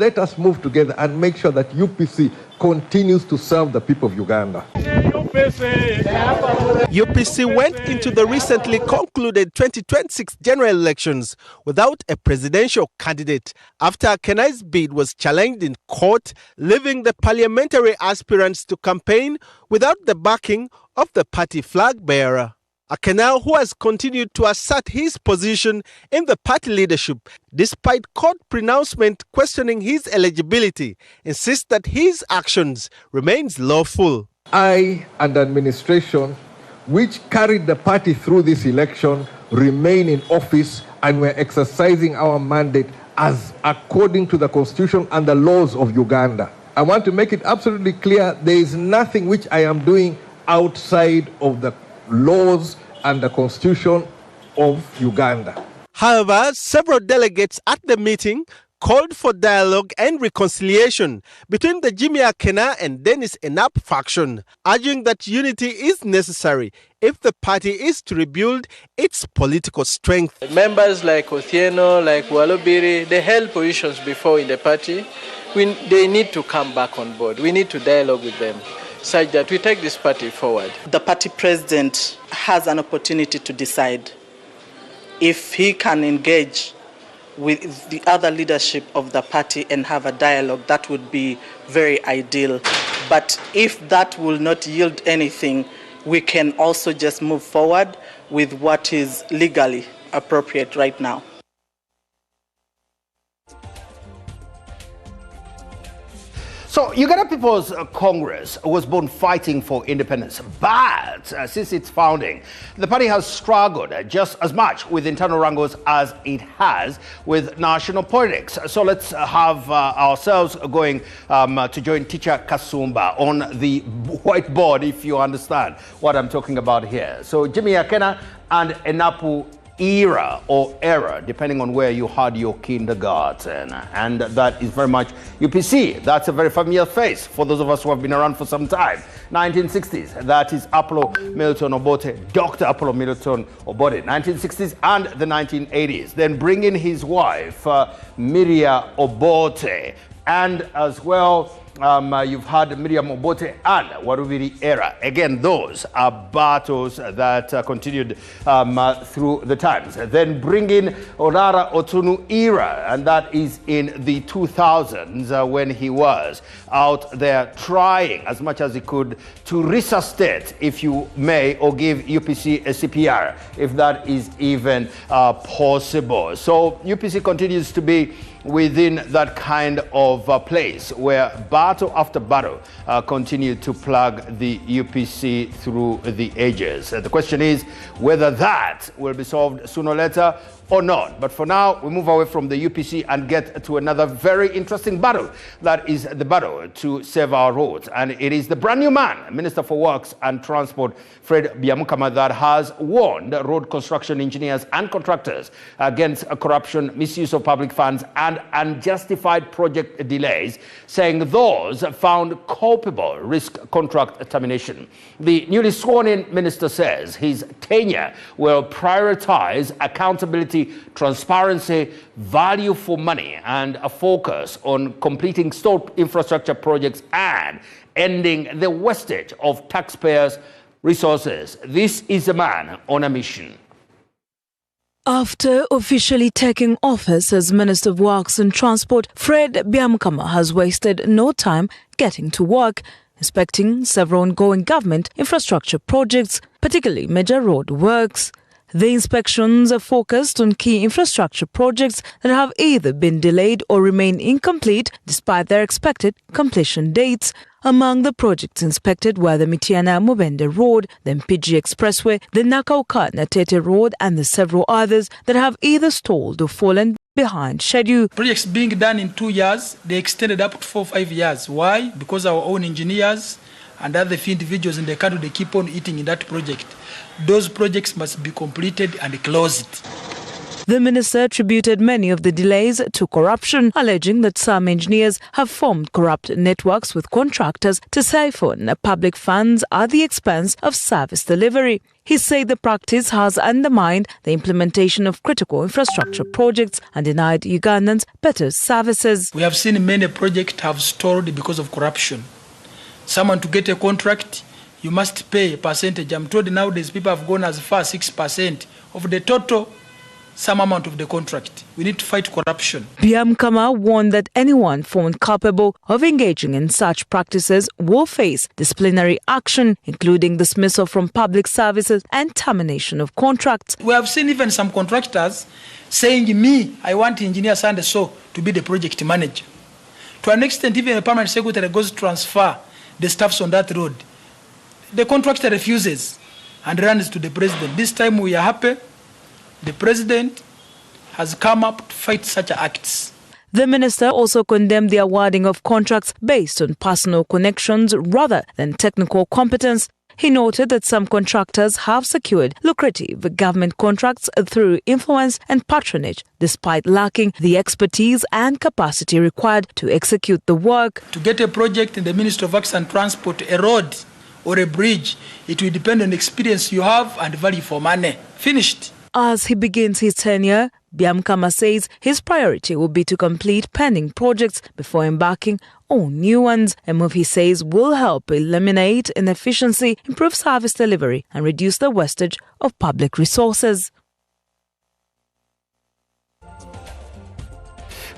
Let us move together and make sure that UPC continues to serve the people of Uganda. UPC went into the recently concluded 2026 general elections without a presidential candidate after Akenai's bid was challenged in court, leaving the parliamentary aspirants to campaign without the backing of the party flag bearer. Akenai, who has continued to assert his position in the party leadership despite court pronouncement questioning his eligibility, insists that his actions remains lawful. I and the administration, which carried the party through this election, remain in office and we're exercising our mandate as according to the Constitution and the laws of Uganda. I want to make it absolutely clear there is nothing which I am doing outside of the laws and the Constitution of Uganda. However, several delegates at the meeting called for dialogue and reconciliation between the Jimmy Akenai and Dennis Enap faction, arguing that unity is necessary if the party is to rebuild its political strength. Members like Othieno, like Walobiri, they held positions before in the party. They need to come back on board. We need to dialogue with them, such that we take this party forward. The party president has an opportunity to decide if he can engage with the other leadership of the party and have a dialogue. That would be very ideal. But if that will not yield anything, we can also just move forward with what is legally appropriate right now. So, Uganda People's Congress was born fighting for independence, but since its founding, the party has struggled just as much with internal wrangles as it has with national politics. So, let's have ourselves going to join Teacher Kasumba on the whiteboard, if you understand what I'm talking about here. So, Jimmy Akenai and Enapu era or era, depending on where you had your kindergarten. And that is very much UPC. That's a very familiar face for those of us who have been around for some time. 1960s, that is Apollo Milton Obote, Dr. Apollo Milton Obote, 1960s and the 1980s. Then bring in his wife, Miria Obote, and as well, you've had Miriam Obote and Warubiri era. Again, those are battles that continued through the times. Then bring in Orara Otunu era, and that is in the 2000s when he was out there trying as much as he could to resuscitate, if you may, or give UPC a CPR, if that is even possible. So UPC continues to be within that kind of place where battle after battle continue to plug the UPC through the ages. The question is whether that will be solved sooner or later or not. But for now, we move away from the UPC and get to another very interesting battle. That is the battle to save our roads. And it is the brand new man, Minister for Works and Transport, Fred Byamukama, that has warned road construction engineers and contractors against corruption, misuse of public funds, and unjustified project delays, saying those found culpable risk contract termination. The newly sworn-in minister says his tenure will prioritize accountability, transparency, value for money, and a focus on completing stalled infrastructure projects and ending the wastage of taxpayers' resources. This is a man on a mission. After officially taking office as Minister of Works and Transport, Fred Byamukama has wasted no time getting to work, inspecting several ongoing government infrastructure projects, particularly major road works. The inspections are focused on key infrastructure projects that have either been delayed or remain incomplete despite their expected completion dates. Among the projects inspected were the Mitiana-Mubende Road, the Mpigi Expressway, the Nakauka-Natete Road, and the several others that have either stalled or fallen behind schedule. Projects being done in 2 years, they extended up to 4 or 5 years. Why? Because our own engineers and other few individuals in the country, they keep on eating in that project. Those projects must be completed and closed. The minister attributed many of the delays to corruption, alleging that some engineers have formed corrupt networks with contractors to siphon public funds at the expense of service delivery. He said the practice has undermined the implementation of critical infrastructure projects and denied Ugandans better services. We have seen many projects have stalled because of corruption. Someone to get a contract, you must pay a percentage. I'm told nowadays people have gone as far as 6% of the total some amount of the contract. We need to fight corruption. Byamukama warned that anyone found culpable of engaging in such practices will face disciplinary action, including dismissal from public services and termination of contracts. We have seen even some contractors saying, me, I want engineer so to be the project manager. To an extent, even a permanent secretary goes to transfer the staffs on that road. The contractor refuses and runs to the president. This time we are happy. The president has come up to fight such acts. The minister also condemned the awarding of contracts based on personal connections rather than technical competence. He noted that some contractors have secured lucrative government contracts through influence and patronage, despite lacking the expertise and capacity required to execute the work. To get a project in the Ministry of Works and Transport, a road or a bridge, it will depend on the experience you have and value for money. Finished. As he begins his tenure, Byamukama says his priority will be to complete pending projects before embarking on new ones, a move he says will help eliminate inefficiency, improve service delivery and reduce the wastage of public resources.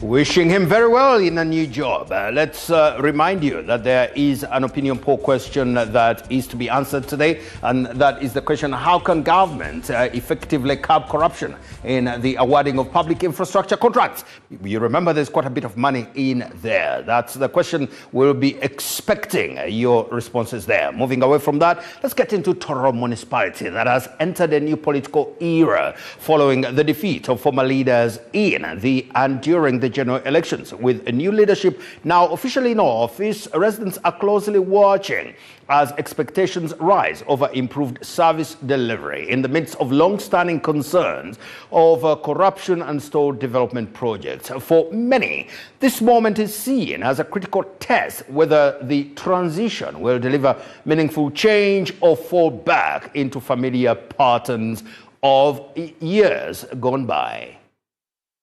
Wishing him very well in a new job. Let's remind you that there is an opinion poll question that is to be answered today, and that is the question: how can government effectively curb corruption in the awarding of public infrastructure contracts? You remember there's quite a bit of money in there. That's the question. We'll be expecting your responses there. Moving away from that, let's get into Tororo municipality that has entered a new political era following the defeat of former leaders in the and during the general elections. With a new leadership now officially in office, residents are closely watching as expectations rise over improved service delivery in the midst of long-standing concerns over corruption and stalled development projects. For many, this moment is seen as a critical test whether the transition will deliver meaningful change or fall back into familiar patterns of years gone by.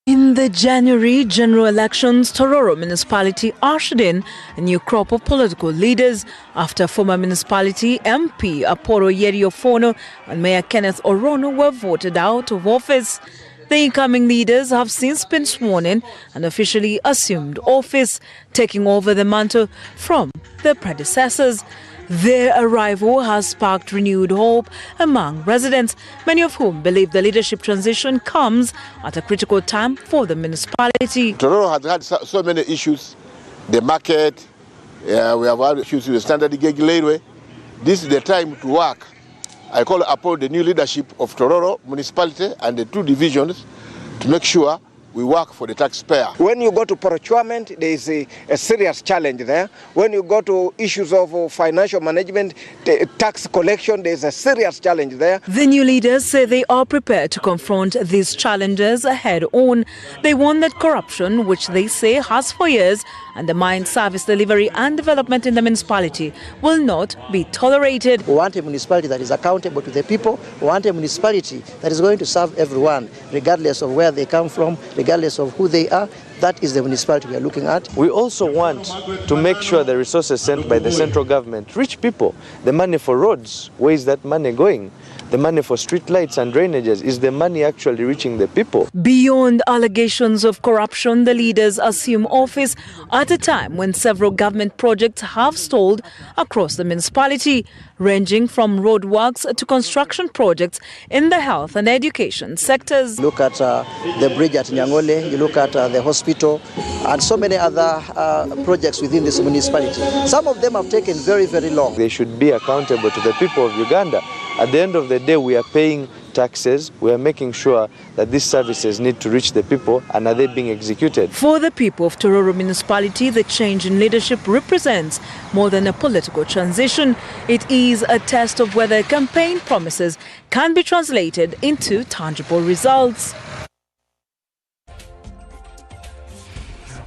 In the January general elections, Tororo municipality ushered in a new crop of political leaders after former municipality MP Aporo Yeriofono and Mayor Kenneth Orono were voted out of office. The incoming leaders have since been sworn in and officially assumed office, taking over the mantle from their predecessors. Their arrival has sparked renewed hope among residents, many of whom believe the leadership transition comes at a critical time for the municipality. Tororo has had so many issues. The market, we have had issues with the standard gauge railway. This is the time to work. I call upon the new leadership of Tororo municipality and the two divisions to make sure we work for the taxpayer. When you go to procurement, there is a serious challenge there. When you go to issues of financial management, tax collection, there is a serious challenge there. The new leaders say they are prepared to confront these challenges head on. They warn that corruption, which they say has for years undermined service delivery and development in the municipality, will not be tolerated. We want a municipality that is accountable to the people. We want a municipality that is going to serve everyone, regardless of where they come from, regardless of who they are. That is the municipality we are looking at. We also want to make sure the resources sent by the central government reach people. The money for roads, where is that money going? The money for street lights and drainages, is the money actually reaching the people? Beyond allegations of corruption, the leaders assume office at a time when several government projects have stalled across the municipality, ranging from roadworks to construction projects in the health and education sectors. Look at the bridge at Nyangole, you look at the hospital, and so many other projects within this municipality. Some of them have taken very, very long. They should be accountable to the people of Uganda. At the end of the day, we are paying taxes, we are making sure that these services need to reach the people, and are they being executed? For the people of Tororo municipality, the change in leadership represents more than a political transition. It is a test of whether campaign promises can be translated into tangible results.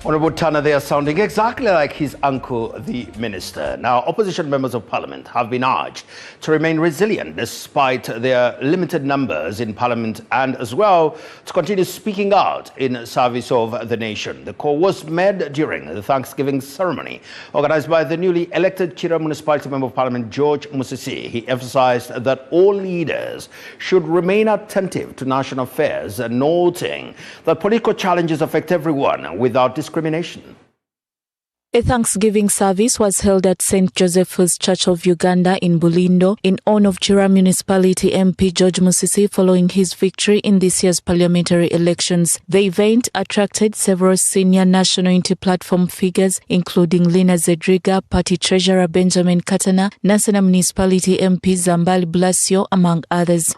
Honourable Tana there sounding exactly like his uncle, the minister. Now, opposition members of parliament have been urged to remain resilient despite their limited numbers in parliament and as well to continue speaking out in service of the nation. The call was made during the Thanksgiving ceremony organised by the newly elected Kira Municipality Member of Parliament, George Musisi. He emphasised that all leaders should remain attentive to national affairs, noting that political challenges affect everyone without discrimination. A Thanksgiving service was held at St. Joseph's Church of Uganda in Bulindo in honor of Chira Municipality MP George Musisi following his victory in this year's parliamentary elections. The event attracted several senior national unity platform figures, including Lina Zedriga, Party Treasurer Benjamin Katana, National Municipality MP Zambali Blasio, among others.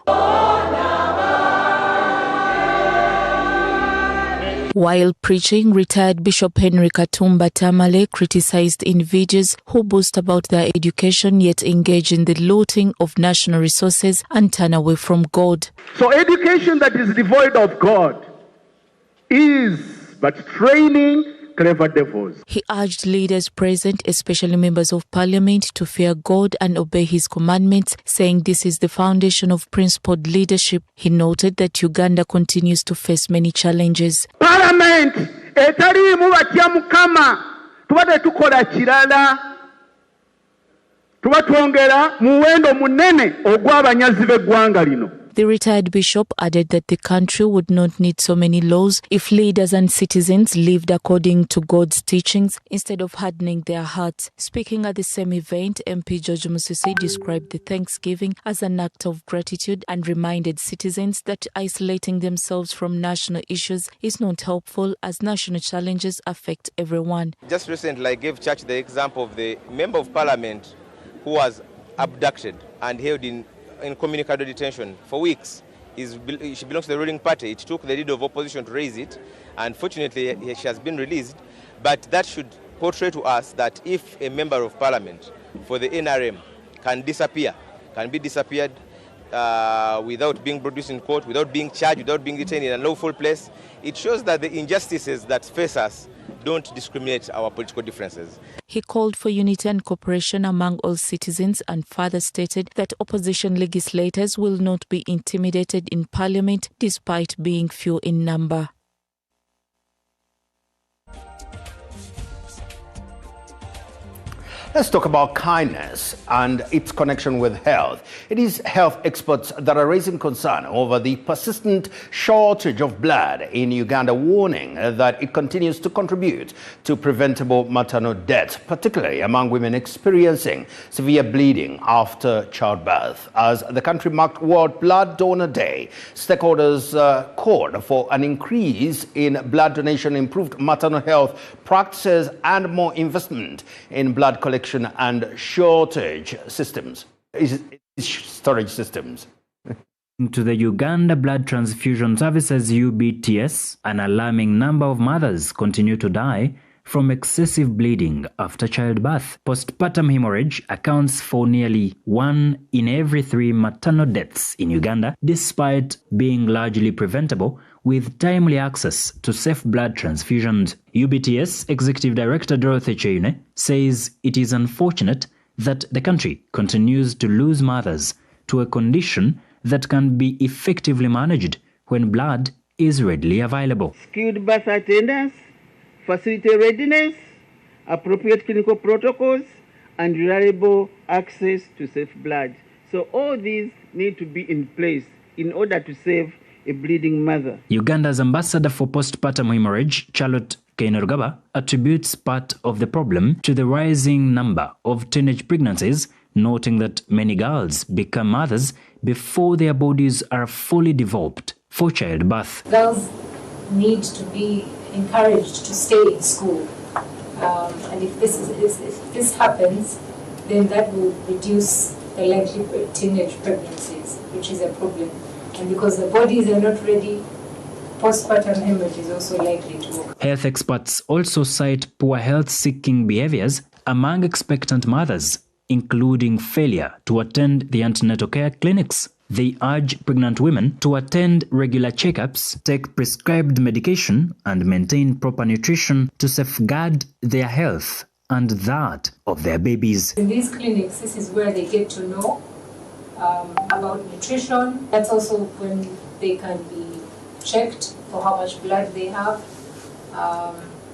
While preaching, retired Bishop Henry Katumba Tamale criticized individuals who boast about their education yet engage in the looting of national resources and turn away from God. So education that is devoid of God is but training clever devils. He urged leaders present, especially members of parliament, to fear God and obey his commandments, saying this is the foundation of principled leadership. He noted that Uganda continues to face many challenges. Parliament etalimu batya mukama tubadde tukola kirala tuba twongera muwendo munene ogw'abanyazi b'eggwanga lino. The retired bishop added that the country would not need so many laws if leaders and citizens lived according to God's teachings instead of hardening their hearts. Speaking at the same event, MP George Musisi described the Thanksgiving as an act of gratitude and reminded citizens that isolating themselves from national issues is not helpful as national challenges affect everyone. Just recently I gave church the example of the member of parliament who was abducted and held in incommunicado detention for weeks. She belongs to the ruling party. It took the leader of opposition to raise it, and fortunately she has been released. But that should portray to us that if a member of parliament for the NRM can be disappeared without being produced in court, without being charged, without being detained in a lawful place, it shows that the injustices that face us don't discriminate our political differences. He called for unity and cooperation among all citizens and further stated that opposition legislators will not be intimidated in parliament despite being few in number. Let's talk about kindness and its connection with health. It is health experts that are raising concern over the persistent shortage of blood in Uganda, warning that it continues to contribute to preventable maternal death, particularly among women experiencing severe bleeding after childbirth. As the country marked World Blood Donor Day, stakeholders called for an increase in blood donation, improved maternal health practices, and more investment in blood collection and storage systems. To the Uganda Blood Transfusion Services UBTS, an alarming number of mothers continue to die from excessive bleeding after childbirth. Postpartum hemorrhage accounts for nearly 1 in every 3 maternal deaths in Uganda, despite being largely preventable with timely access to safe blood transfusions. UBTS Executive Director Dorothy Cheune says it is unfortunate that the country continues to lose mothers to a condition that can be effectively managed when blood is readily available. Skilled birth attendants, facility readiness, appropriate clinical protocols, and reliable access to safe blood. So all these need to be in place in order to save a bleeding mother. Uganda's ambassador for postpartum hemorrhage, Charlotte Kainerugaba, attributes part of the problem to the rising number of teenage pregnancies, noting that many girls become mothers before their bodies are fully developed for childbirth. Girls need to be encouraged to stay in school, and if this happens, then that will reduce the likely teenage pregnancies, which is a problem. And because the bodies are not ready, postpartum hemorrhage is also likely to occur. Health experts also cite poor health-seeking behaviors among expectant mothers, including failure to attend the antenatal care clinics. They urge pregnant women to attend regular checkups, take prescribed medication, and maintain proper nutrition to safeguard their health and that of their babies. In these clinics, this is where they get to know about nutrition. That's also when they can be checked for how much blood they have.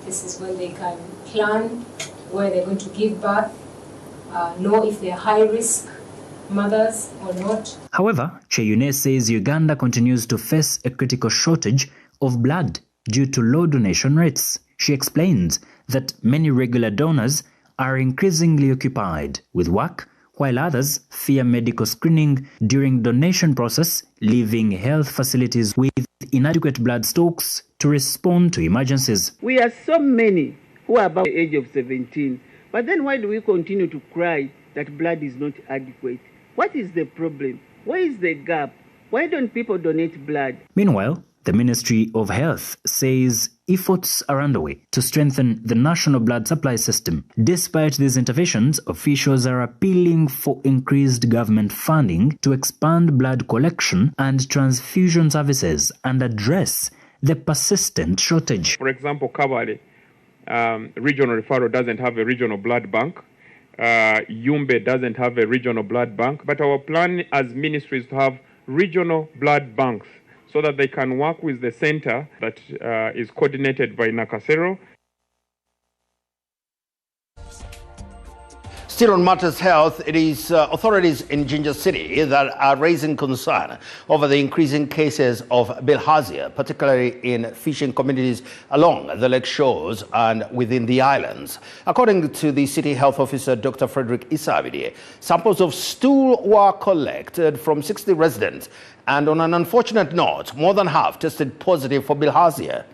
This is when they can plan where they're going to give birth, know if they're high risk mothers or not. However, Cheyune says Uganda continues to face a critical shortage of blood due to low donation rates. She explains that many regular donors are increasingly occupied with work, while others fear medical screening during donation process, leaving health facilities with inadequate blood stocks to respond to emergencies. We are so many who are above the age of 17, but then why do we continue to cry that blood is not adequate? What is the problem? Where is the gap? Why don't people donate blood? Meanwhile, the Ministry of Health says efforts are underway to strengthen the national blood supply system. Despite these interventions, officials are appealing for increased government funding to expand blood collection and transfusion services and address the persistent shortage. For example, Kabale regional referral doesn't have a regional blood bank. Yumbe doesn't have a regional blood bank. But our plan as ministry is to have regional blood banks so that they can work with the center that is coordinated by Nakasero. Still on matters health, it is authorities in Jinja City that are raising concern over the increasing cases of bilharzia, particularly in fishing communities along the lake shores and within the islands. According to the city health officer, Dr. Frederick Isabidie, samples of stool were collected from 60 residents, and on an unfortunate note, more than half tested positive for bilharzia.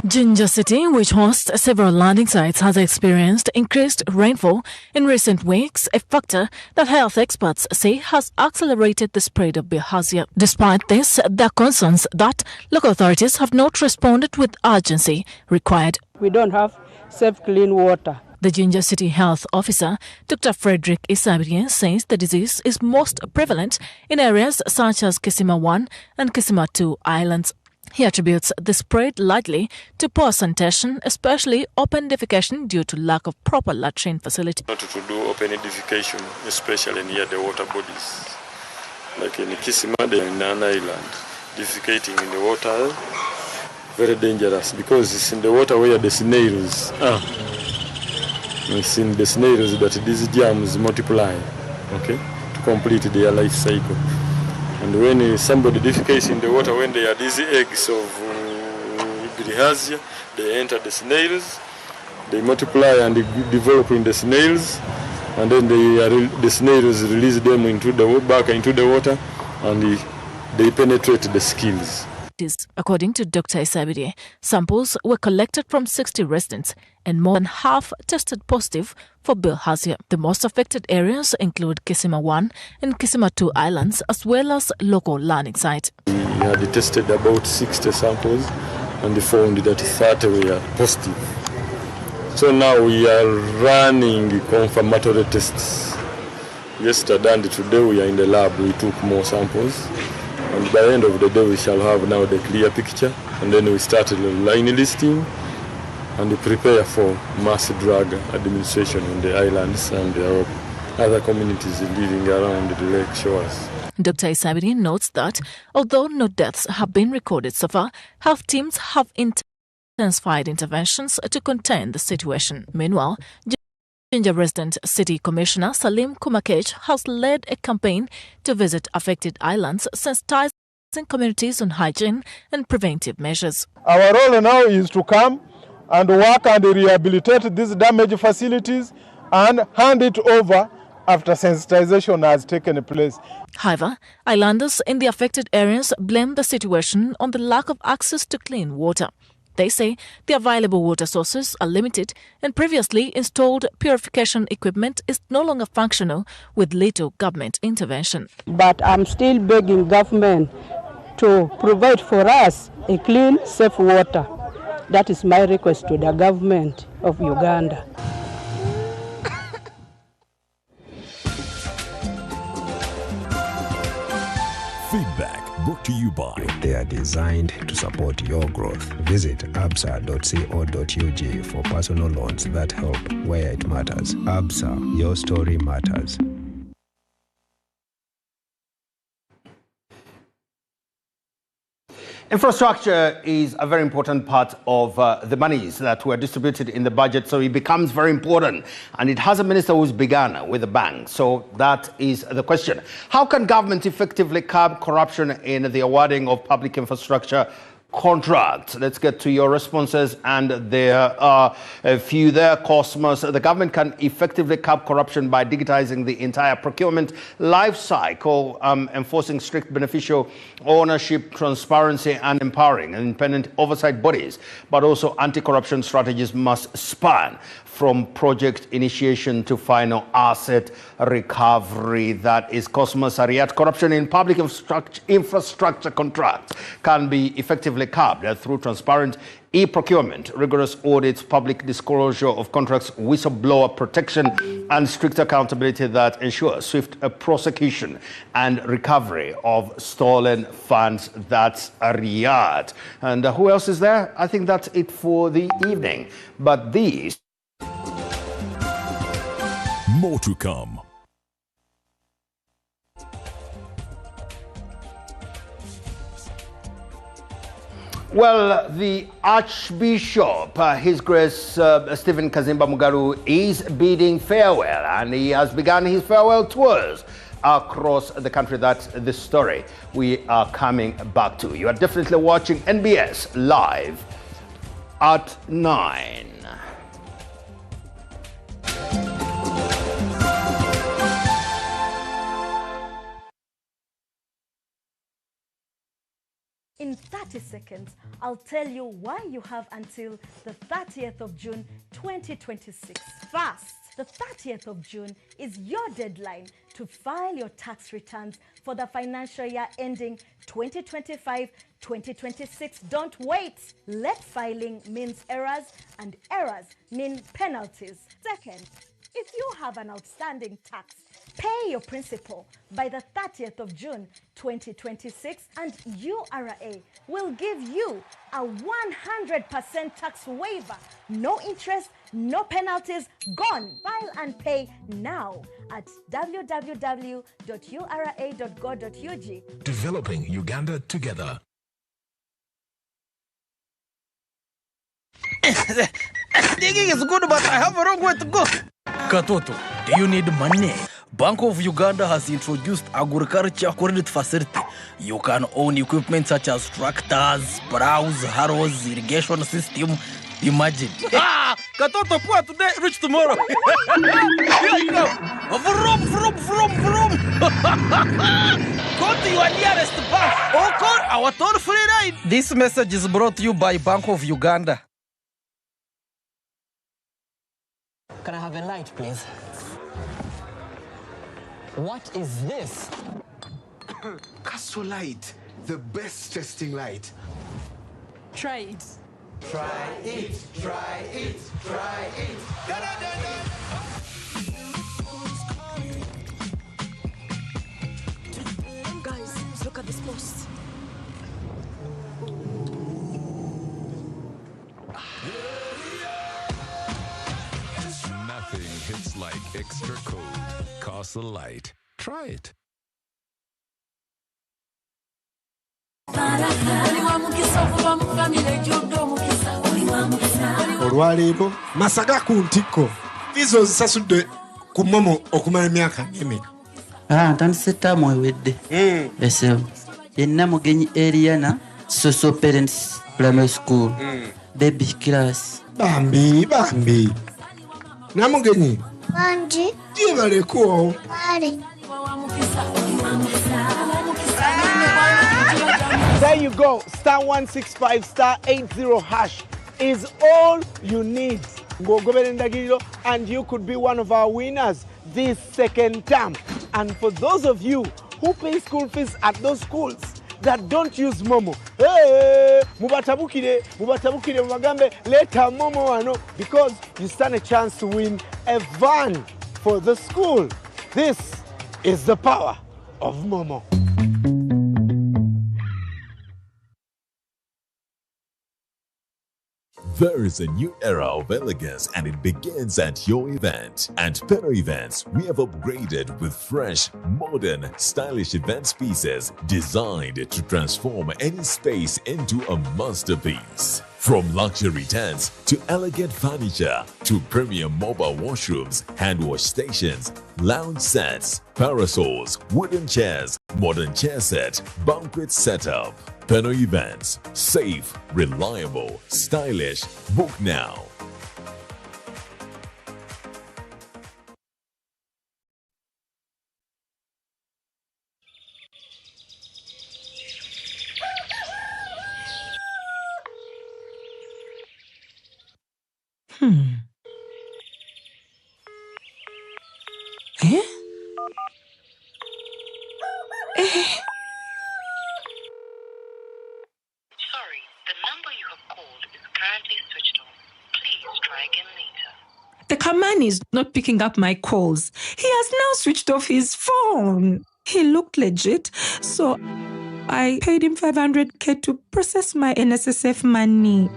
Jinja City, which hosts several landing sites, has experienced increased rainfall in recent weeks, a factor that health experts say has accelerated the spread of bilharzia. Despite this, there are concerns that local authorities have not responded with urgency required. We don't have safe, clean water. The Jinja City Health Officer, Dr. Frederick Isabidie, says the disease is most prevalent in areas such as Kisima 1 and Kisima 2 islands. He attributes the spread largely to poor sanitation, especially open defecation due to lack of proper latrine facility. Not to do open defecation, especially near the water bodies. Like in Kisima, in an island, defecating in the water, very dangerous because it's in the water where the snails are. It's in the snails that these germs multiply, okay, to complete their life cycle. And when somebody defecates in the water, when they are these eggs of bilharzia, they enter the snails, they multiply and develop in the snails, and then the snails release them back into the water, and they penetrate the skins. According to Dr. Isabidie, samples were collected from 60 residents and more than half tested positive for bilharzia. The most affected areas include Kisima 1 and Kisima 2 islands, as well as local landing sites. We had tested about 60 samples and they found that 30 were positive. So now we are running confirmatory tests. Yesterday and today we are in the lab. We took more samples. And by the end of the day, we shall have now the clear picture. And then we started the line listing and prepare for mass drug administration in the islands and our other communities living around the lake shores. Dr. Isabidie notes that although no deaths have been recorded so far, health teams have intensified interventions to contain the situation. Meanwhile, Jinja resident City Commissioner Salim Kumakech has led a campaign to visit affected islands, sensitizing communities on hygiene and preventive measures. Our role now is to come and work and rehabilitate these damaged facilities and hand it over after sensitization has taken place. However, islanders in the affected areas blame the situation on the lack of access to clean water. They say the available water sources are limited and previously installed purification equipment is no longer functional with little government intervention. But I'm still begging government to provide for us a clean, safe water. That is my request to the government of Uganda. Feedback brought to you by. They are designed to support your growth. Visit absa.co.ug for personal loans that help where it matters. ABSA, your story matters. Infrastructure is a very important part of the monies that were distributed in the budget, so it becomes very important. And it has a minister who's begun with the bank. So that is the question. How can government effectively curb corruption in the awarding of public infrastructure contracts? Let's get to your responses, and there are a few there. Cosmos, the government can effectively curb corruption by digitizing the entire procurement life cycle, enforcing strict beneficial ownership, transparency, and empowering independent oversight bodies. But also anti-corruption strategies must span from project initiation to final asset recovery. That is Cosmos Ariat. Corruption in public infrastructure contracts can be effectively curbed through transparent e-procurement, rigorous audits, public disclosure of contracts, whistleblower protection, and strict accountability that ensures swift prosecution and recovery of stolen funds. That's Ariat. And who else is there? I think that's it for the evening. But these... More to come. Well, the Archbishop, His Grace Stephen Kazimba Mugalu, is bidding farewell, and he has begun his farewell tours across the country. That's the story we are coming back to. You are definitely watching NBS live at 9. In 30 seconds, I'll tell you why you have until the 30th of June 2026. Fast! The 30th of June is your deadline to file your tax returns for the financial year ending 2025-2026. Don't wait! Late filing means errors, and errors mean penalties. Second, if you have an outstanding tax, pay your principal by the 30th of June 2026, and URA will give you a 100% tax waiver. No interest, no penalties, gone. File and pay now at www.ura.go.ug. Developing Uganda together. Digging is good, but I have a wrong way to go. Katoto, do you need money? Bank of Uganda has introduced agriculture credit facility. You can own equipment such as tractors, plows, harrows, irrigation system. Imagine. Katoto, poor today, rich tomorrow. Here you go. Vroom, vroom, vroom, vroom. Go to your nearest bank or call our toll-free line. This message is brought to you by Bank of Uganda. Can I have a light, please? What is this? Castle Light, the best testing light. Try it. Try it, try it, try it. Da, da, da, da. Guys, look at this post. Nothing hits like extra cold. Castle Light. Try it. Olwaleero masaga ku ntikko vizo zisasudde ku momo okumala emyaka emeka. Ntandise ttaamu ewedde. Esewo yenna mugenyi Eliana Social Parents Primary School baby class. Bambi namugenyi Banji gyebaleko Bali. There you go. Star 165 star 80 hash is all you need. Go Ndagiro, and you could be one of our winners this second term. And for those of you who pay school fees at those schools that don't use Momo, hey, mubatabukire mubagambe later Momo wano, because you stand a chance to win a van for the school. This is the power of Momo. There is a new era of elegance and it begins at your event. At Peno Events, we have upgraded with fresh, modern, stylish event pieces designed to transform any space into a masterpiece. From luxury tents to elegant furniture to premium mobile washrooms, hand wash stations, lounge sets, parasols, wooden chairs, modern chair set, banquet setup. Peno Events. Safe, reliable, stylish. Book now. Eh? Sorry, the number you have called is currently switched off. Please try again later. The Kamani is not picking up my calls. He has now switched off his phone. He looked legit, so I paid him 500k to process my NSSF money.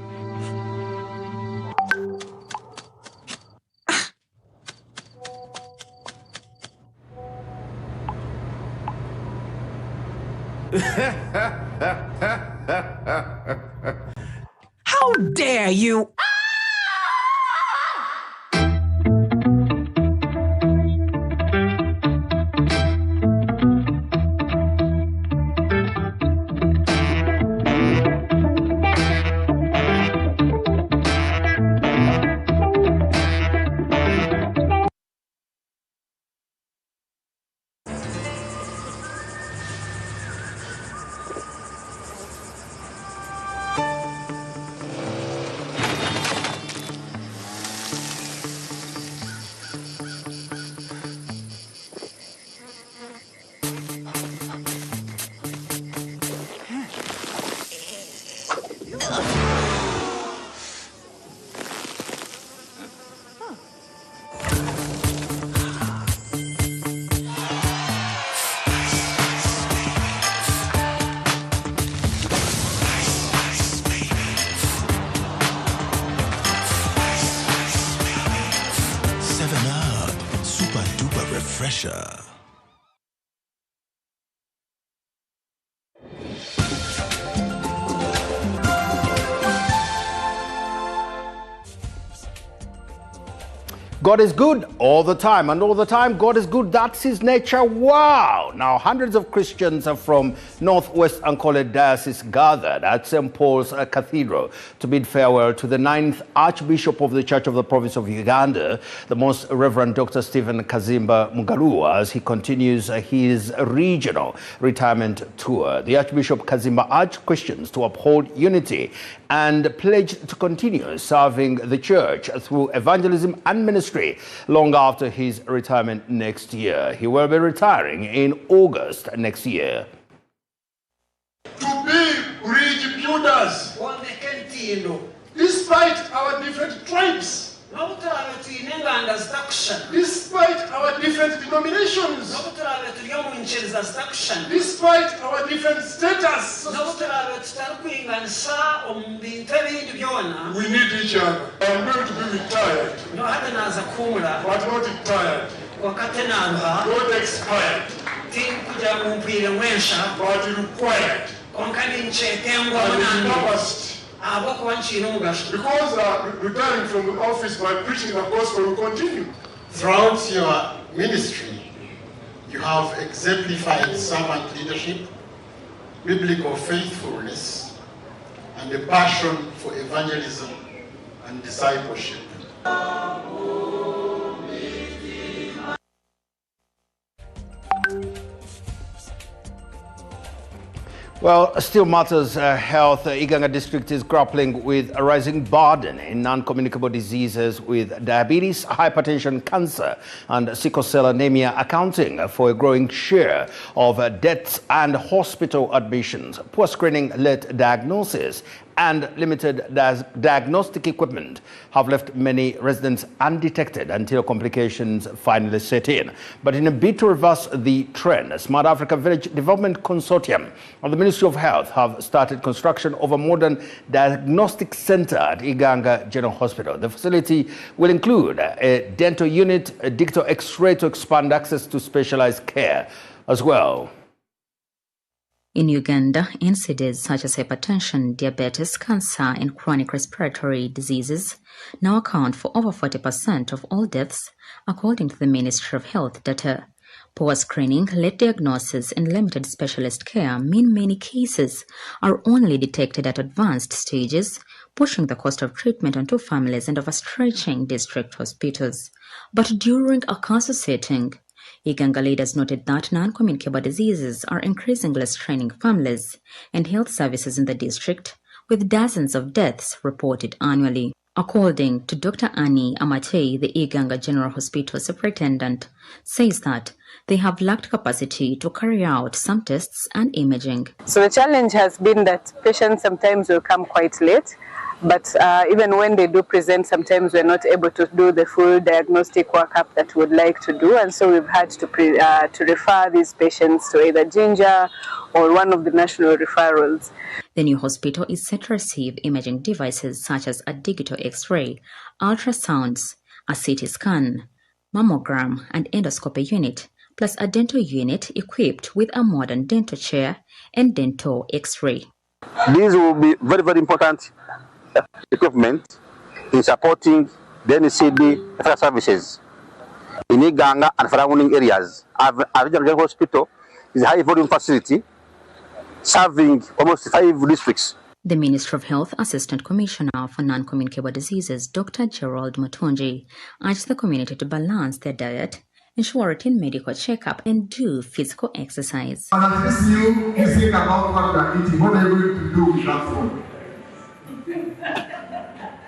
How dare you? Refresher. God is good all the time, and all the time God is good. That's his nature. Wow! Now, hundreds of Christians from Northwest Ankole Diocese gathered at St. Paul's Cathedral to bid farewell to the 9th Archbishop of the Church of the Province of Uganda, the Most Reverend Dr. Stephen Kazimba Mugalu, as he continues his regional retirement tour. The Archbishop Kazimba urged Christians to uphold unity and pledged to continue serving the church through evangelism and ministry long after his retirement next year. He will be retiring in August next year. To be bridge builders, despite our different tribes, despite our different denominations, despite our different status, we need each other. I'm going to be retired, but not tired, not expired, but required, and purposed. Because retiring from the office by preaching the gospel will continue. Throughout your ministry, you have exemplified servant leadership, biblical faithfulness, and a passion for evangelism and discipleship. Well, still matters health. Iganga district is grappling with a rising burden in non-communicable diseases with diabetes, hypertension, cancer, and sickle cell anemia accounting for a growing share of deaths and hospital admissions. Poor screening, late diagnosis, and limited diagnostic equipment have left many residents undetected until complications finally set in. But in a bid to reverse the trend, Smart Africa Village Development Consortium and the Ministry of Health have started construction of a modern diagnostic center at Iganga General Hospital. The facility will include a dental unit, a digital X-ray to expand access to specialized care as well. In Uganda, incidents such as hypertension, diabetes, cancer, and chronic respiratory diseases now account for over 40% of all deaths, according to the Ministry of Health data. Poor screening, late diagnosis, and limited specialist care mean many cases are only detected at advanced stages, pushing the cost of treatment onto families and overstretching district hospitals. But during a cancer setting, Iganga leaders noted that non-communicable diseases are increasingly straining families and health services in the district, with dozens of deaths reported annually. According to Dr. Annie Amatei, the Iganga General Hospital superintendent, says that they have lacked capacity to carry out some tests and imaging. So the challenge has been that patients sometimes will come quite late, but even when they do present, sometimes we're not able to do the full diagnostic workup that we would like to do, and so we've had to refer these patients to either Ginger or one of the national referrals. The new hospital is set to receive imaging devices such as a digital X-ray, ultrasounds, a CT scan, mammogram, and endoscopy unit, plus a dental unit equipped with a modern dental chair and dental X-ray. These will be very, very important equipment in supporting the NCD services in Iganga and surrounding areas. Our regional hospital is a high-volume facility serving almost 5 districts. The Ministry of Health Assistant Commissioner for Non-Communicable Diseases, Dr. Gerald Mutunji, urged the community to balance their diet, ensure routine medical checkup, and do physical exercise. And at least you think about what you are eating. What are you going to do with that food?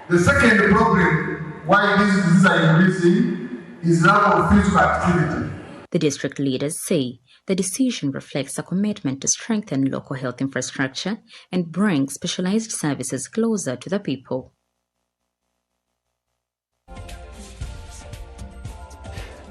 The second problem why these diseases are increasing is lack of physical activity. The district leaders say the decision reflects a commitment to strengthen local health infrastructure and bring specialized services closer to the people.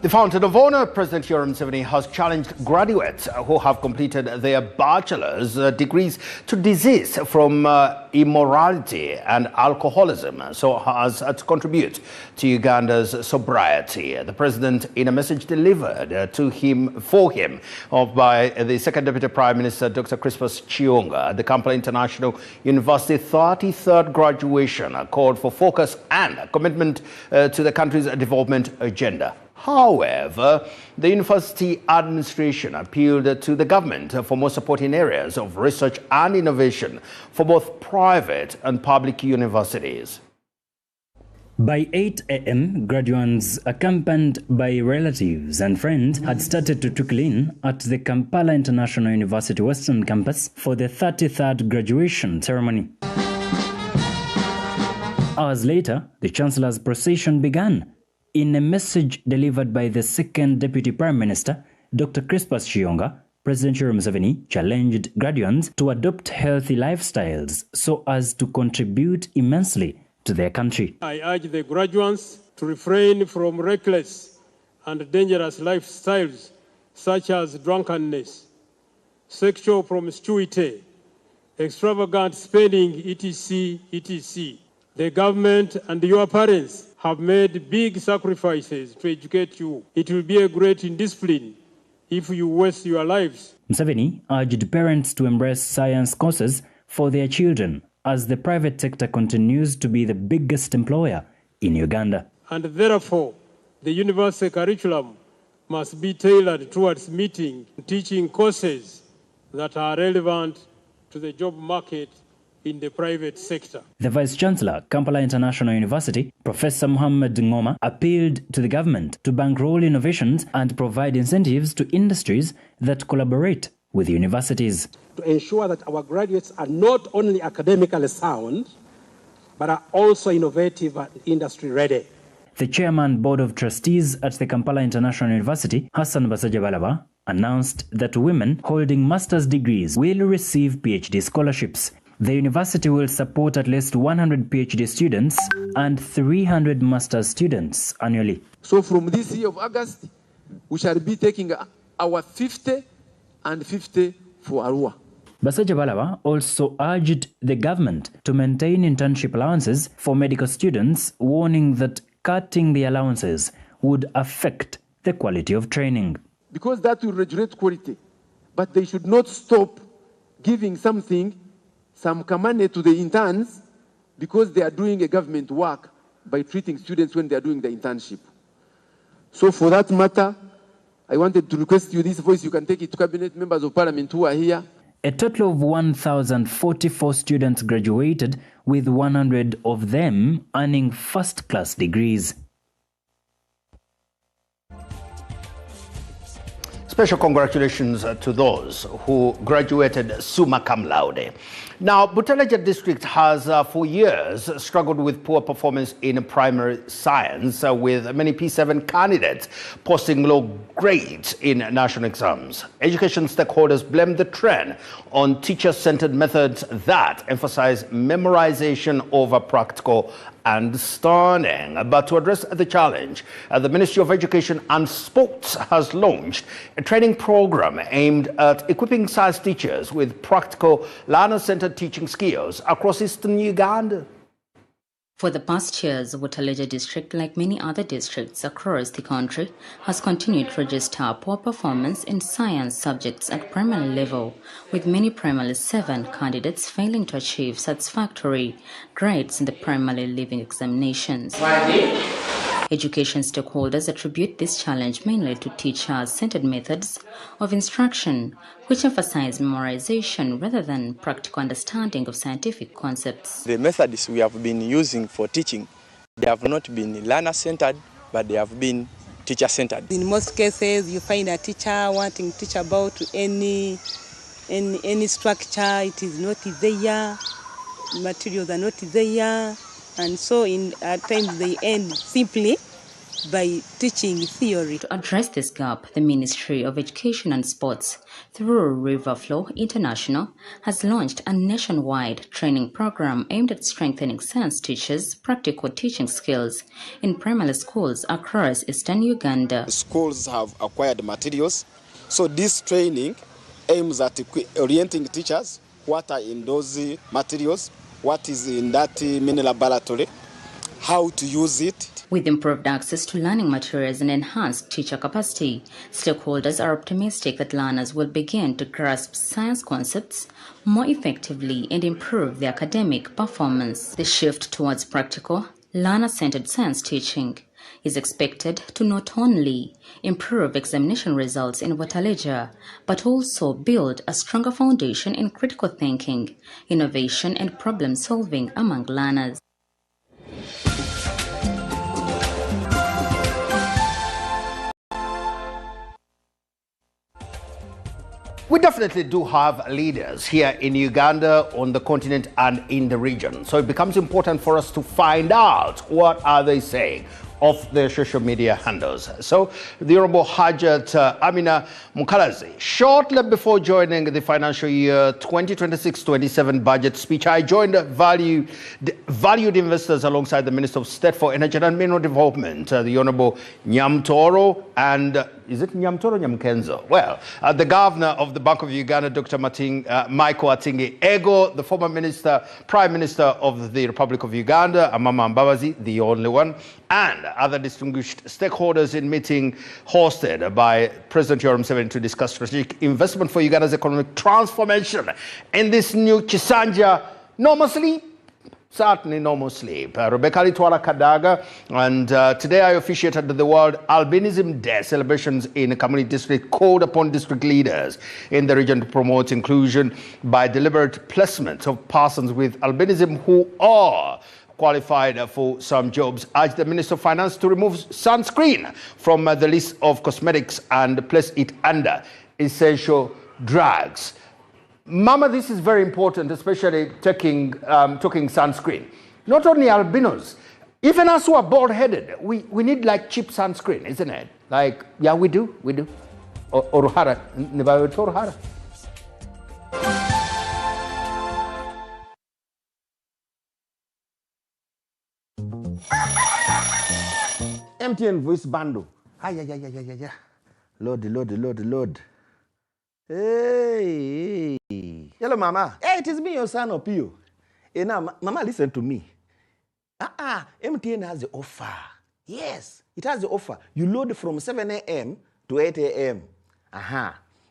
The Fountain of Honor, President Yoweri Museveni, has challenged graduates who have completed their bachelor's degrees to desist from immorality and alcoholism so as to contribute to Uganda's sobriety. The president, in a message delivered to him by the Second Deputy Prime Minister, Dr. Crispus Chionga, at the Kampala International University 33rd graduation, called for focus and commitment to the country's development agenda. However, the university administration appealed to the government for more support in areas of research and innovation for both private and public universities. By 8 a.m., graduates, accompanied by relatives and friends, had started to trickle in at the Kampala International University Western Campus for the 33rd graduation ceremony. Hours later, the Chancellor's procession began. In a message delivered by the Second Deputy Prime Minister, Dr. Crispus Chionga, President Yoweri Museveni challenged graduates to adopt healthy lifestyles so as to contribute immensely to their country. I urge the graduates to refrain from reckless and dangerous lifestyles such as drunkenness, sexual promiscuity, extravagant spending, etc., etc. The government and your parents have made big sacrifices to educate you. It will be a great indiscipline if you waste your lives. Museveni urged parents to embrace science courses for their children as the private sector continues to be the biggest employer in Uganda. And therefore, the university curriculum must be tailored towards meeting and teaching courses that are relevant to the job market in the private sector. The Vice-Chancellor, Kampala International University, Professor Muhammad Ngoma, appealed to the government to bankroll innovations and provide incentives to industries that collaborate with universities. To ensure that our graduates are not only academically sound, but are also innovative and industry-ready. The Chairman Board of Trustees at the Kampala International University, Hassan Basajabalaba, announced that women holding master's degrees will receive PhD scholarships. The university will support at least 100 PhD students and 300 master's students annually. So from this year of August, we shall be taking our 50 and 50 for Arua. Basaja Balawa also urged the government to maintain internship allowances for medical students, warning that cutting the allowances would affect the quality of training. Because that will regulate quality, but they should not stop giving some money to the interns because they are doing a government work by treating students when they are doing the internship. So for that matter, I wanted to request you this voice, you can take it to cabinet members of parliament who are here. A total of 1,044 students graduated, with 100 of them earning first-class degrees. Special congratulations to those who graduated summa cum laude. Now, Butaleja district has for years struggled with poor performance in primary science, with many P7 candidates posting low grades in national exams. Education stakeholders blame the trend on teacher-centered methods that emphasize memorization over practical understanding. But to address the challenge, the Ministry of Education and Sports has launched a training program aimed at equipping science teachers with practical learner-centered teaching skills across eastern Uganda. For the past years, Butaleja district, like many other districts across the country, has continued to register poor performance in science subjects at primary level, with many primary 7 candidates failing to achieve satisfactory grades in the primary leaving examinations. Education stakeholders attribute this challenge mainly to teacher-centered methods of instruction, which emphasize memorization rather than practical understanding of scientific concepts. The methods we have been using for teaching, they have not been learner-centered, but they have been teacher-centered. In most cases, you find a teacher wanting to teach about any structure. It is not there, materials are not there. And so at times they end simply by teaching theory. To address this gap, the Ministry of Education and Sports, through Riverflow International, has launched a nationwide training program aimed at strengthening science teachers' practical teaching skills in primary schools across eastern Uganda. Schools have acquired materials, so this training aims at orienting teachers what are in those materials, what is in that mini laboratory, how to use it. With improved access to learning materials and enhanced teacher capacity, stakeholders are optimistic that learners will begin to grasp science concepts more effectively and improve their academic performance. The shift towards practical, learner-centered science teaching is expected to not only improve examination results in Butaleja, but also build a stronger foundation in critical thinking, innovation, and problem-solving among learners. We definitely do have leaders here in Uganda, on the continent and in the region. So it becomes important for us to find out what are they saying of their social media handles. So the Honorable Hajat Amina Mukalazi, shortly before joining the financial year 2026-27 budget speech, I joined valued investors alongside the Minister of State for Energy and Mineral Development, the Honorable Nyamtoro, and is it Nyamtoro Nyamkenzo? Well, the Governor of the Bank of Uganda, Dr. Michael Atingi Ego, the former Prime Minister of the Republic of Uganda, Amama Mbabazi, the only one, and other distinguished stakeholders in meeting hosted by President Yoweri Museveni to discuss strategic investment for Uganda's economic transformation in this new Chisanja normal sleep. Certainly normal sleep. Rebecca Litwala Kadaga, and today I officiated the World Albinism Day celebrations in a community district, called upon district leaders in the region to promote inclusion by deliberate placement of persons with albinism who are qualified for some jobs. Urged the Minister of Finance to remove sunscreen from the list of cosmetics and place it under essential drugs. Mama, this is very important, especially talking sunscreen. Not only albinos, even us who are bald-headed, we need like cheap sunscreen, isn't it? Like, yeah, we do. Oruhara, Oruhara. MTN voice bundle. Yeah. Load. Hey. Hello, Mama. Hey, it is me, your son, Opio. Hey, now, Mama, listen to me. MTN has the offer. Yes, it has the offer. You load from 7 a.m. to 8 a.m.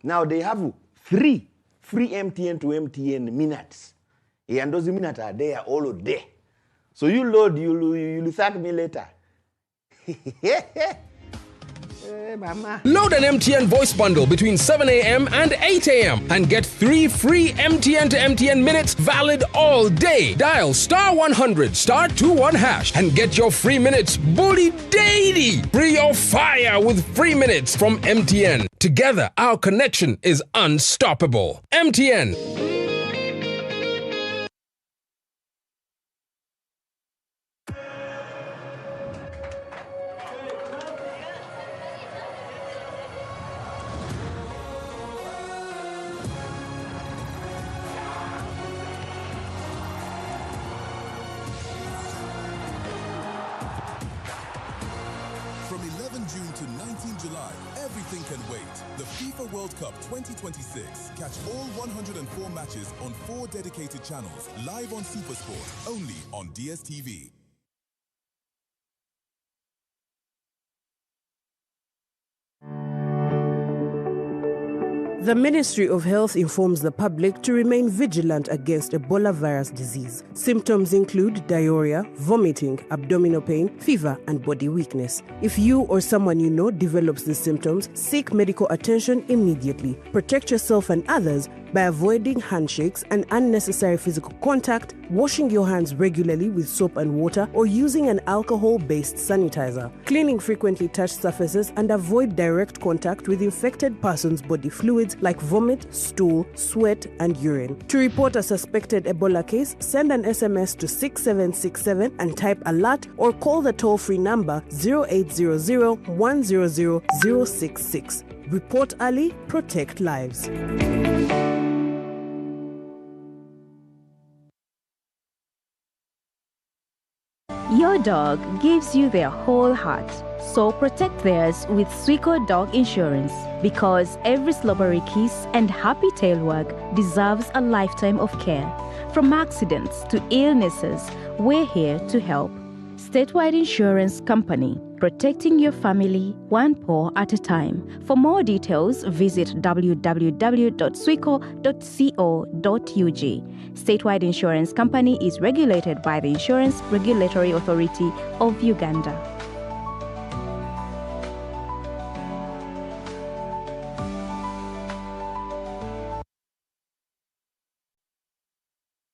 Now they have free MTN to MTN minutes. And those minutes are there all day. So you load, you'll thank me later. Hey, Mama. Load an MTN voice bundle between 7 a.m. and 8 a.m. and get 3 free MTN to MTN minutes valid all day. Dial *100 *21 hash and get your free minutes bully daily. Free your fire with free minutes from MTN. Together, our connection is unstoppable. MTN. From 11 June to 19 July, everything can wait. The FIFA World Cup 2026. Catch all 104 matches on 4 dedicated channels, live on SuperSport, only on DSTV. The Ministry of Health informs the public to remain vigilant against Ebola virus disease. Symptoms include diarrhea, vomiting, abdominal pain, fever, and body weakness. If you or someone you know develops these symptoms, seek medical attention immediately. Protect yourself and others by avoiding handshakes and unnecessary physical contact, washing your hands regularly with soap and water, or using an alcohol-based sanitizer. Cleaning frequently touched surfaces and avoid direct contact with infected persons' body fluids like vomit, stool, sweat, and urine. To report a suspected Ebola case, send an SMS to 6767 and type alert or call the toll-free number 0800 100 066. Report early, protect lives. Your dog gives you their whole heart, so protect theirs with Sweco Dog Insurance, because every slobbery kiss and happy tail wag deserves a lifetime of care. From accidents to illnesses, we're here to help. Statewide Insurance Company, protecting your family one paw at a time. For more details, visit www.sweco.co.ug. Statewide Insurance Company is regulated by the Insurance Regulatory Authority of Uganda.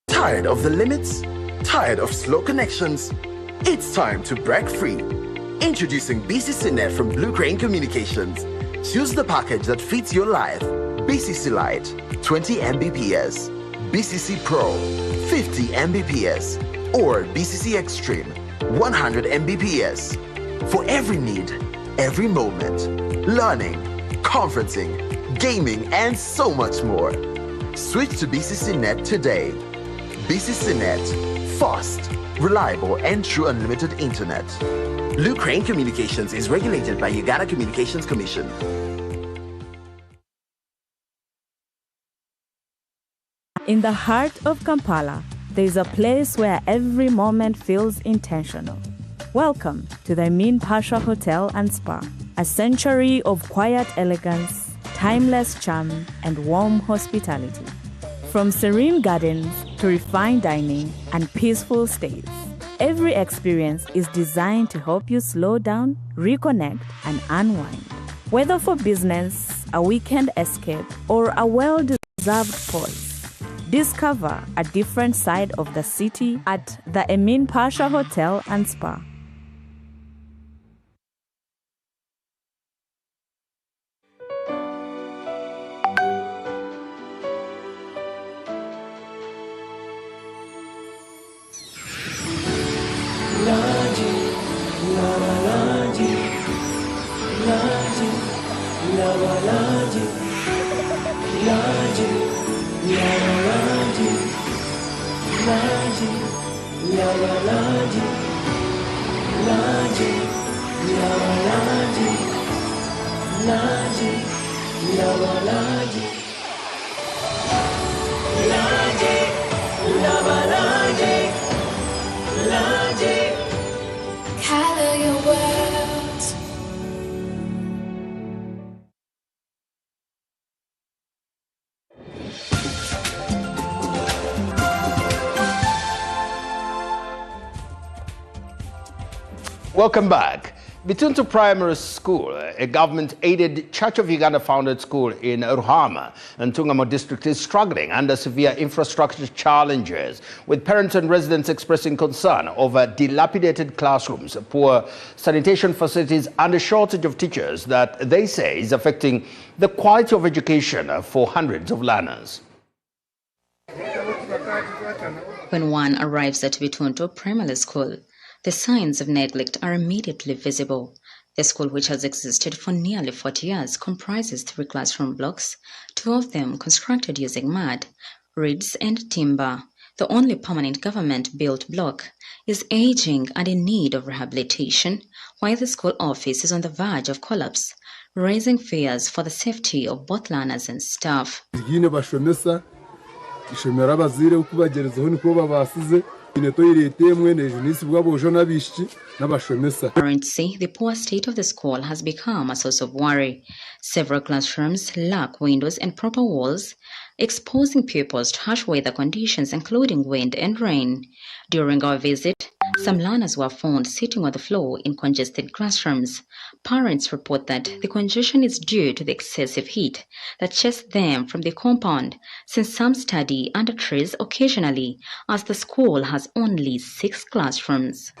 Tired of the limits? Tired of slow connections? It's time to break free. Introducing BCC Net from Blue Crane Communications. Choose the package that fits your life. BCC Lite, 20 Mbps. BCC Pro, 50 Mbps. Or BCC Extreme, 100 Mbps. For every need, every moment. Learning, conferencing, gaming, and so much more. Switch to BCC Net today. BCC Net, fast, reliable, and true unlimited internet. Blue Crane Communications is regulated by Uganda Communications Commission. In the heart of Kampala, there is a place where every moment feels intentional. Welcome to the Amin Pasha Hotel and Spa, a century of quiet elegance, timeless charm, and warm hospitality. From serene gardens to refined dining and peaceful stays, every experience is designed to help you slow down, reconnect, and unwind. Whether for business, a weekend escape, or a well-deserved pause, discover a different side of the city at the Amin Pasha Hotel and Spa. Welcome back. Bituntu Primary School, a government-aided Church of Uganda-founded school in Ruhama and Tungamo district, is struggling under severe infrastructure challenges, with parents and residents expressing concern over dilapidated classrooms, poor sanitation facilities and a shortage of teachers that they say is affecting the quality of education for hundreds of learners. When one arrives at Bituntu Primary School, the signs of neglect are immediately visible. The school, which has existed for nearly 40 years, comprises 3 classroom blocks, 2 of them constructed using mud, reeds and timber. The only permanent government-built block is aging and in need of rehabilitation, while the school office is on the verge of collapse, raising fears for the safety of both learners and staff. Parents say the poor state of the school has become a source of worry. Several classrooms lack windows and proper walls, exposing pupils to harsh weather conditions including wind and rain. During our visit, some learners were found sitting on the floor in congested classrooms. Parents report that the congestion is due to the excessive heat that chases them from the compound, since some study under trees occasionally, as the school has only 6 classrooms.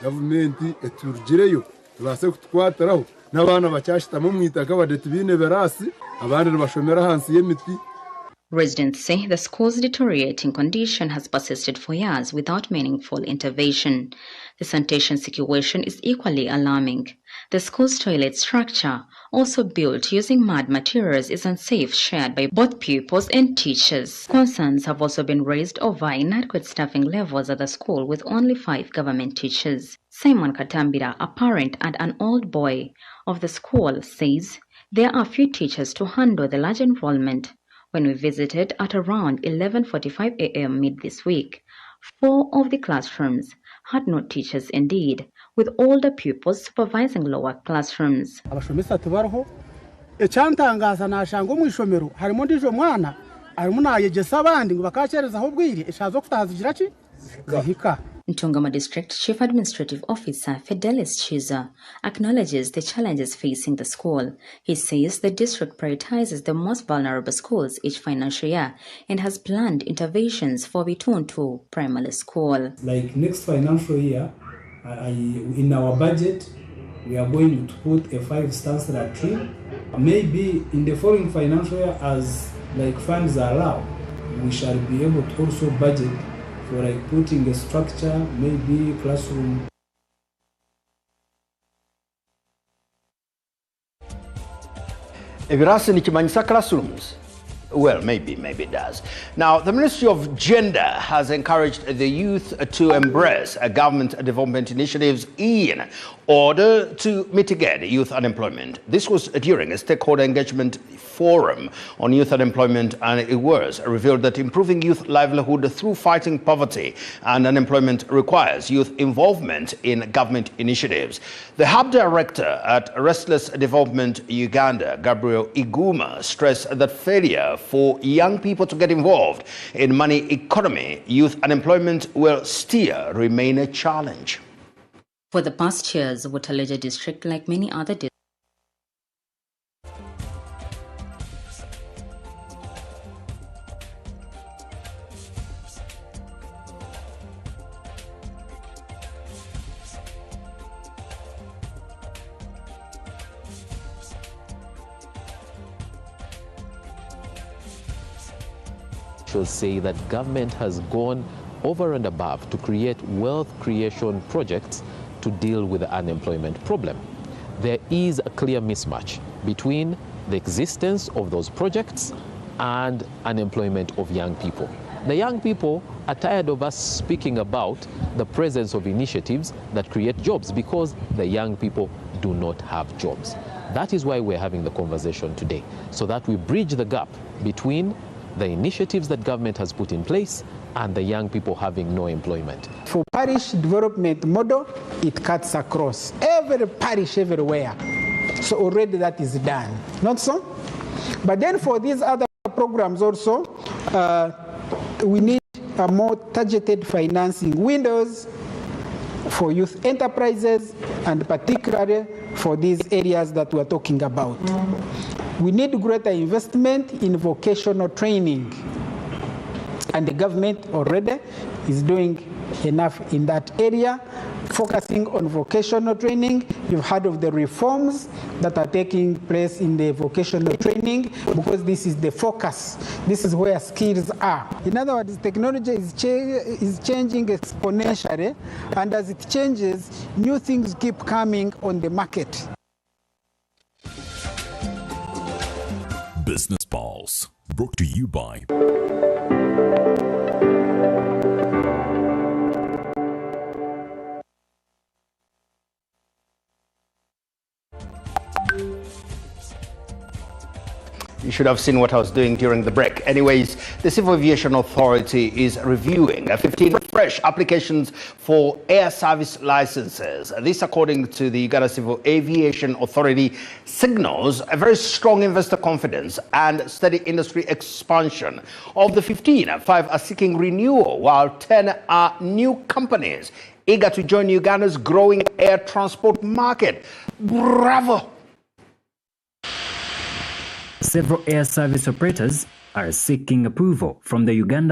Residents say the school's deteriorating condition has persisted for years without meaningful intervention. The sanitation situation is equally alarming. The school's toilet structure, also built using mud materials, is unsafe, shared by both pupils and teachers. Concerns have also been raised over inadequate staffing levels at the school, with only 5 government teachers. Simon Katambira, a parent and an old boy of the school, says there are few teachers to handle the large enrollment. When we visited at around 11:45 a.m. mid this week, 4 of the classrooms had no teachers indeed, with older pupils supervising lower classrooms. Ntungamo District Chief Administrative Officer Fidelis Chiza acknowledges the challenges facing the school. He says the district prioritizes the most vulnerable schools each financial year and has planned interventions for Bituntu Primary School. Like next financial year, in our budget, we are going to put a 5-star tree. Maybe in the following financial year, as like funds allow, we shall be able to also budget for like putting a structure, maybe classroom. Ebirasi nikimanyisa classrooms. Well, maybe it does. Now, the Ministry of Gender has encouraged the youth to embrace government development initiatives in order to mitigate youth unemployment. This was during a stakeholder engagement forum on youth unemployment, and it was revealed that improving youth livelihood through fighting poverty and unemployment requires youth involvement in government initiatives. The Hub Director at Restless Development Uganda, Gabriel Iguma, stressed that failure for young people to get involved in money economy, youth unemployment will still remain a challenge. For the past years, Waterleja District, like many other districts, say that government has gone over and above to create wealth creation projects to deal with the unemployment problem. There is a clear mismatch between the existence of those projects and unemployment of young people. The young people are tired of us speaking about the presence of initiatives that create jobs because the young people do not have jobs. That is why we're having the conversation today, so that we bridge the gap between the initiatives that government has put in place and the young people having no employment. For parish development model, it cuts across every parish everywhere. So already that is done, not so? But then for these other programs also, we need a more targeted financing windows for youth enterprises, and particularly for these areas that we're talking about. We need greater investment in vocational training, and the government already is doing enough in that area, focusing on vocational training. You've heard of the reforms that are taking place in the vocational training, because this is the focus. This is where skills are. In other words, technology is changing exponentially, and as it changes, new things keep coming on the market. Business Pulse, brought to you by You should have seen what I was doing during the break. Anyways, the Civil Aviation Authority is reviewing 15 fresh applications for air service licenses. This, according to the Uganda Civil Aviation Authority, signals a very strong investor confidence and steady industry expansion. Of the 15, 5 are seeking renewal, while 10 are new companies eager to join Uganda's growing air transport market. Bravo! Several air service operators are seeking approval from the Uganda